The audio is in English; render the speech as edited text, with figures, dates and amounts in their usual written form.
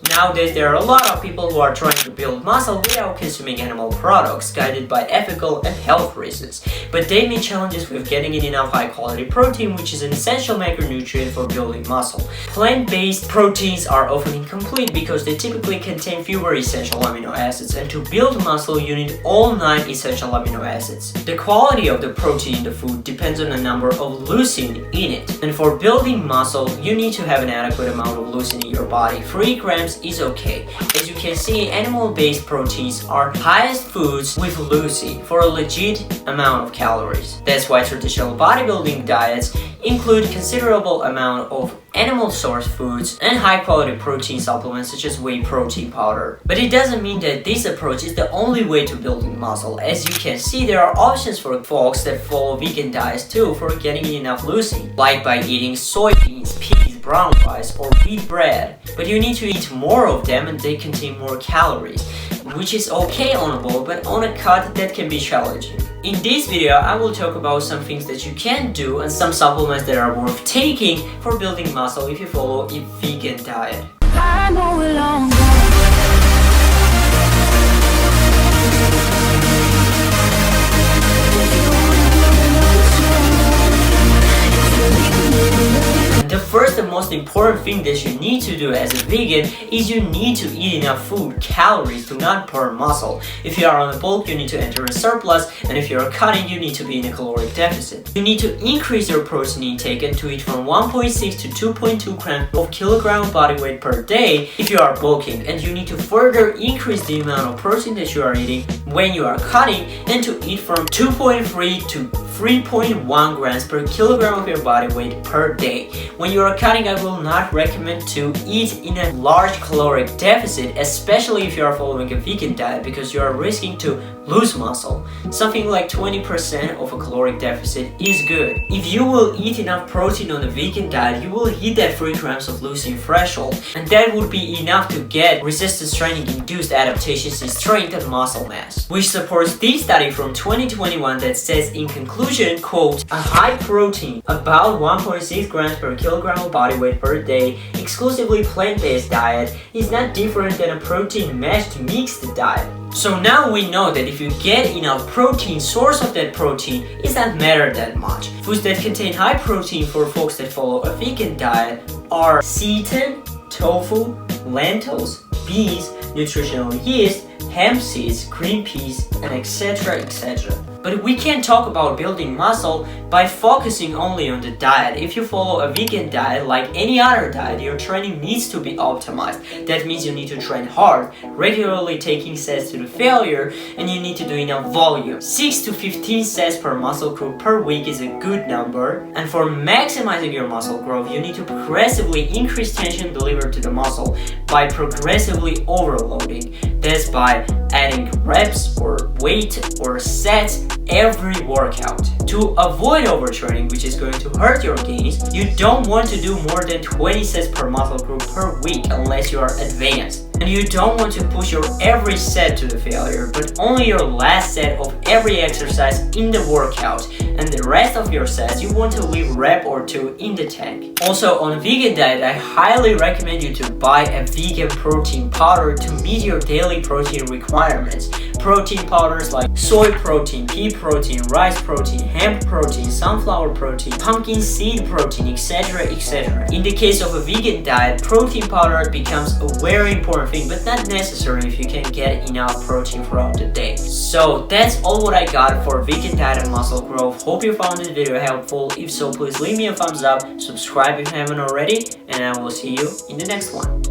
Nowadays, there are a lot of people who are trying to build muscle without consuming animal products, guided by ethical and health reasons. But they meet challenges with getting in enough high-quality protein, which is an essential macronutrient for building muscle. Plant-based proteins are often incomplete because they typically contain fewer essential amino acids, and to build muscle, you need all 9 essential amino acids. The quality of the protein in the food depends on the number of leucine in it. And for building muscle, you need to have an adequate amount of leucine in your body. 3 grams is okay. As you can see, animal-based proteins are highest foods with leucine for a legit amount of calories. That's why traditional bodybuilding diets include considerable amount of animal source foods and high-quality protein supplements such as whey protein powder. But it doesn't mean that this approach is the only way to building muscle. As you can see, there are options for folks that follow vegan diets too for getting enough leucine, like by eating soybeans, peas, brown rice, or wheat bread. But you need to eat more of them and they contain more calories, which is okay on a bowl, but on a cut that can be challenging. In this video, I will talk about some things that you can do and some supplements that are worth taking for building muscle if you follow a vegan diet. I know we're long The first and most important thing that you need to do as a vegan is you need to eat enough food, calories, to not burn muscle. If you are on a bulk, you need to enter a surplus, and if you are cutting, you need to be in a caloric deficit. You need to increase your protein intake and to eat from 1.6 to 2.2 grams of kilogram body weight per day if you are bulking, and you need to further increase the amount of protein that you are eating when you are cutting and to eat from 2.3 to 3.1 grams per kilogram of your body weight per day. When you are cutting, I will not recommend to eat in a large caloric deficit, especially if you are following a vegan diet, because you are risking to lose muscle. Something like 20% of a caloric deficit is good. If you will eat enough protein on a vegan diet, you will hit that 3 grams of leucine threshold, and that would be enough to get resistance training induced adaptations in strength and muscle mass, which supports this study from 2021 that says in conclusion, quote, a high protein, about 1.6 grams per kilogram of body weight per day, exclusively plant-based diet is not different than a protein mashed mixed diet. So now we know that if you get enough protein, source of that protein is not matter that much. Foods that contain high protein for folks that follow a vegan diet are seitan, tofu, lentils, beans, nutritional yeast, hemp seeds, green peas, and etc. etc. But we can't talk about building muscle by focusing only on the diet. If you follow a vegan diet, like any other diet, your training needs to be optimized. That means you need to train hard, regularly taking sets to the failure, and you need to do enough volume. 6 to 15 sets per muscle group per week is a good number. And for maximizing your muscle growth, you need to progressively increase tension delivered to the muscle by progressively overloading. That's by adding reps or weight or sets every workout. To avoid overtraining, which is going to hurt your gains, you don't want to do more than 20 sets per muscle group per week unless you are advanced. And you don't want to push your every set to the failure, but only your last set of every exercise in the workout, and the rest of your sets you want to leave rep or 2 in the tank. Also, on a vegan diet, I highly recommend you to buy a vegan protein powder to meet your daily protein requirements. Protein powders like soy protein, pea protein, rice protein, hemp protein, sunflower protein, pumpkin seed protein, etc. etc. In the case of a vegan diet, protein powder becomes a very important thing, but not necessary if you can get enough protein throughout the day. So that's all what I got for vegan diet and muscle growth. Hope you found this video helpful. If so, please leave me a thumbs up, subscribe if you haven't already, and I will see you in the next one.